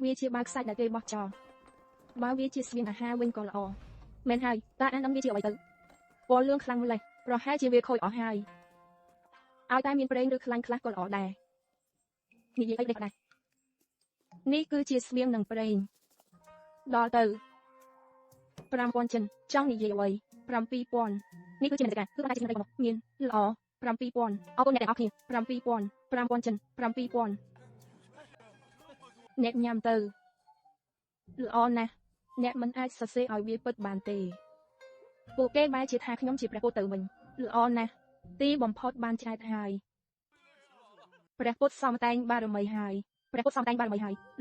វាជាបាវខ្សាច់ដែលគេបោះចោលបើវាជាស្បៀងអាហារវិញក៏ល្អមែនហើយតើអាននឹងវាជាអ្វីទៅពណ៌លឿងខ្លាំងម្ល៉េះប្រហែលជាវាខូចអស់ហើយឲ្យតែមានប្រេងឬខ្លាញ់ខ្លះក៏ល្អដែរនិយាយអីដែរនេះគឺជាស្បៀងនឹងប្រេងដល់ទៅ5000ចិនចង់និយាយអ្វី7000នេះគឺជាអ្នកការគឺអាចជាអ្នករបស់មានល្អ7000អរគុណអ្នកទាំងអស់គ្នា5000ចិន7000អ្នកញ៉ាំទៅល្អណាស់អ្នកមិនអាចសរសេរឲ្យវាពិតបានទេពួកគេបែរជាថាខ្ញុំជាព្រះពុទ្ធទៅវិញល្អណាស់ទីបំផុតបានឆ្អែតហើយព្រះពុទ្ធសំដែងបារមីហើយ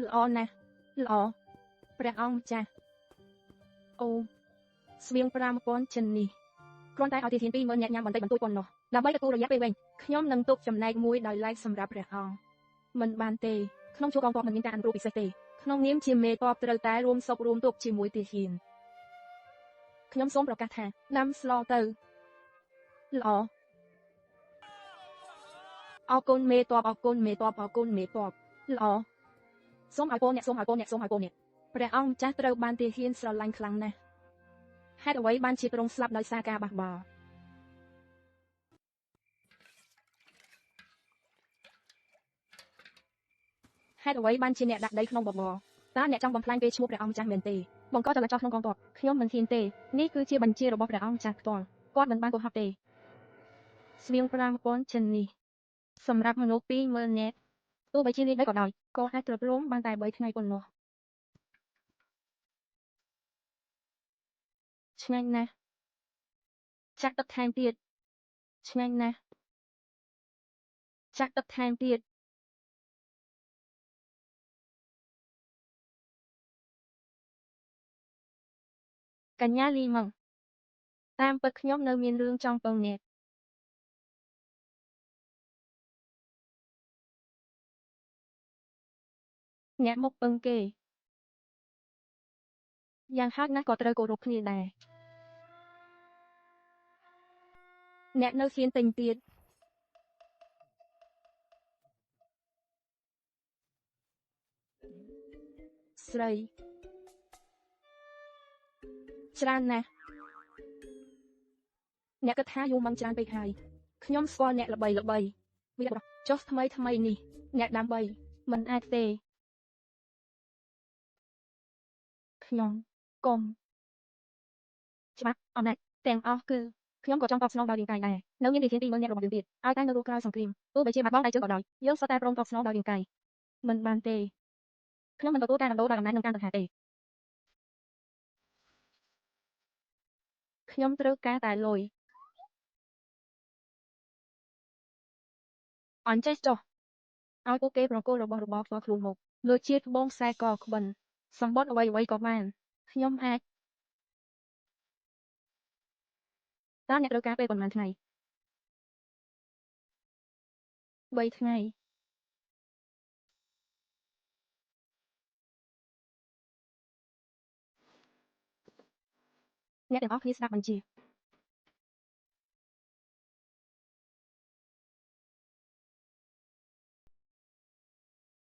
ល្អណាស់ល្អព្រះអង្គម្ចាស់អូស្បៀង5000ចិននេះគ្រាន់តែឲ្យទាហាន20000អ្នកញ៉ាំបន្តិចបន្តួចប៉ុណ្ណោះដើម្បីទទួលរយៈពេលវែងខ្ញុំនឹងទុកចំណែកមួយដោយឡែកសម្រាប់ព្រះអង្គមិនបានទេក្នុងជួរកងទ័ពមិនមានការអនុគ្រោះពិសេសទេក្នុងនាមជាមេទ័ពត្រូវតែរួមសុខរួមទុក្ខជាមួយទាហានខ្ញុំសូមប្រកាសថាដាំស្លទៅល្អអរគុណមេទ័ពល្អសូមឲ្យពរអ្នកព្រះអង្គម្ចាស់ត្រូវបានទាហានស្រឡាញ់ខ្លាំងណាស់ហេតុអ្វីបានជាទ្រង់ស្លាប់ដោយសារការបះបោរហេតុអ្វីបានជាអ្នកដាក់ដីក្នុងបបរតើអ្នកចង់បំផ្លាញពេលឈ្មោះព្រះអង្គម្ចាស់មែនទេបង្កចលចោះក្នុងកងទ័ពខ្ញុំមិនហ៊ានទេនេះគឺជាបញ្ជារបស់ព្រះអង្គម្ចាស់ផ្ទាល់គាត់មិនបានកុហកទេស្បៀង5000ចិននេះសម្រាប់មនុស្ស20000នាក់ទោះបីជាលាយដីក៏ដោយក៏អាចទ្រទ្រង់បានតែ3ថ្ងៃប៉ុណ្ណោះឆ្ងាញ់ណាស់ចាក់ទឹកថែមទៀតឆ្ងាញ់ណាស់ចាក់ទឹកថែមទៀតកញ្ញាលីម៉ងតាមពិតខ្ញុំនៅមានរឿងចង់ពឹងអ្នកមកពឹងគេយ៉ាងហោចណាស់ក៏ត្រូវគោរពគ្នាដែរអ្នកនៅហ៊ានទិញទៀតស្រីច្រើនណាស់អ្នកគិតថាយូរមកច្រើនពេកហើយខ្ញុំស្គាល់អ្នកល្បីវាចុះថ្មីនេះអ្នកដើម្បីមិនអាចទេខ្ញុំកុំច្បាស់អំណាចទាំងអស់គឺខ្ញុំក៏ចង់តបស្នងដល់រាងកាយដែរនៅមានទាហាន20000នាក់របស់យើងទៀតឲ្យតែនៅរស់ក្រោយសង្គ្រាមទោះបីជាបាត់បង់ដៃជើងក៏ដោយយើងសុទ្ធតែព្រមតបស្នងដល់រាងកាយមិនបានទេខ្ញុំមិនទទួលការដំណោដោយអំណាចនិងការតណ្ហាទេខ្ញុំត្រូវការតែលុយអញ្ចេះចុះឲ្យពួកគេប្រគល់របស់របរផ្ទាល់ខ្លួនមកលើជាត្បូងខ្សែកក្បិនសម្បត្តិអ្វីក៏បានខ្ញុំអាចតើអ្នកត្រូវការពេលប៉ុន្មានថ្ងៃ3ថ្ងៃអ្នកទាំងអស់គ្នាស្ដាប់បញ្ជា